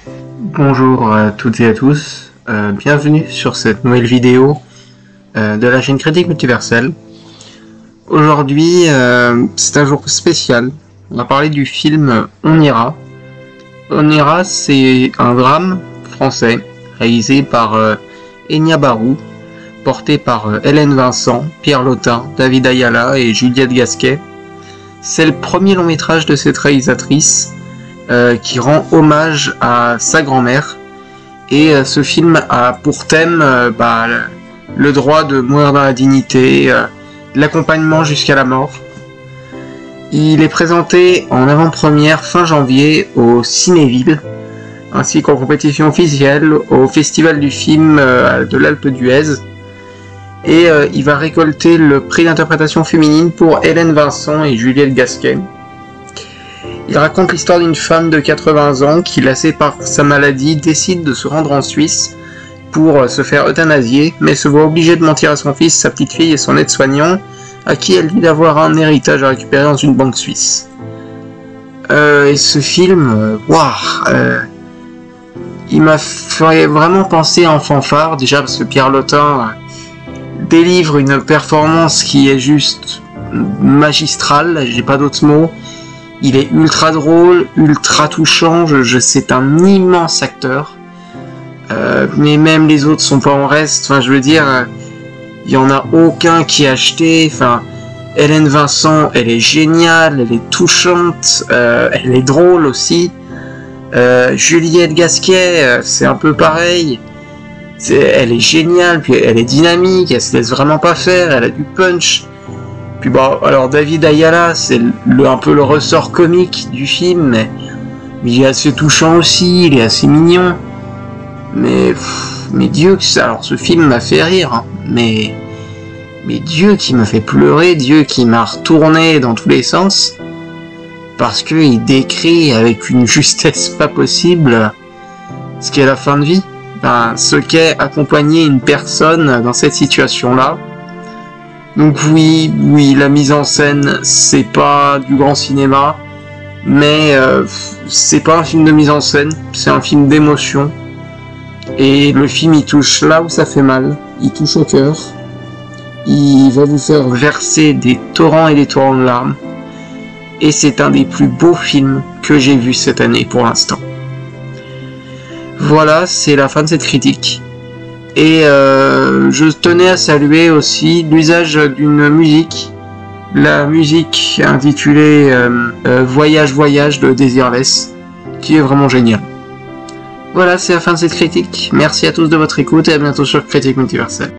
Bonjour à toutes et à tous, bienvenue sur cette nouvelle vidéo de la chaîne Critique Multiverselle. Aujourd'hui, c'est un jour spécial, on va parler du film On ira. On ira, c'est un drame français réalisé par Enya Barou, porté par Hélène Vincent, Pierre Lotin, David Ayala et Juliette Gasquet. C'est le premier long métrage de cette réalisatrice qui rend hommage à sa grand-mère, et ce film a pour thème le droit de mourir dans la dignité, l'accompagnement jusqu'à la mort. Il est présenté en avant-première fin janvier au Cinéville, ainsi qu'en compétition officielle au Festival du film de l'Alpe d'Huez, et il va récolter le prix d'interprétation féminine pour Hélène Vincent et Juliette Gasquet. Il raconte l'histoire d'une femme de 80 ans qui, lassée par sa maladie, décide de se rendre en Suisse pour se faire euthanasier, mais se voit obligée de mentir à son fils, sa petite fille et son aide-soignant, à qui elle dit d'avoir un héritage à récupérer dans une banque suisse. Et ce film, il m'a fait vraiment penser à un Fanfare, déjà parce que Pierre Lotin délivre une performance qui est juste magistrale, j'ai pas d'autres mots. Il est ultra drôle, ultra touchant, c'est un immense acteur. Mais même les autres sont pas en reste, enfin je veux dire, il y en a aucun qui est acheté. Enfin, Hélène Vincent, elle est géniale, elle est touchante, elle est drôle aussi. Juliette Gasquet, c'est un peu pareil. Elle est géniale, puis elle est dynamique, elle se laisse vraiment pas faire, elle a du punch. Puis bon, alors David Ayala, c'est un peu le ressort comique du film, mais il est assez touchant aussi, il est assez mignon. Mais Dieu, alors ce film m'a fait rire, hein, mais Dieu qui m'a fait pleurer, Dieu qui m'a retourné dans tous les sens, parce qu'il décrit avec une justesse pas possible ce qu'est la fin de vie, ce qu'est accompagner une personne dans cette situation-là. Donc oui, la mise en scène, c'est pas du grand cinéma, mais c'est pas un film de mise en scène, c'est un film d'émotion. Et le film, il touche là où ça fait mal, il touche au cœur, il va vous faire verser des torrents et des torrents de larmes, et c'est un des plus beaux films que j'ai vu cette année pour l'instant. Voilà, c'est la fin de cette critique. Et je tenais à saluer aussi l'usage d'une musique, la musique intitulée Voyage Voyage de Desireless, qui est vraiment géniale. Voilà, c'est la fin de cette critique. Merci à tous de votre écoute et à bientôt sur Critique Multiverselle.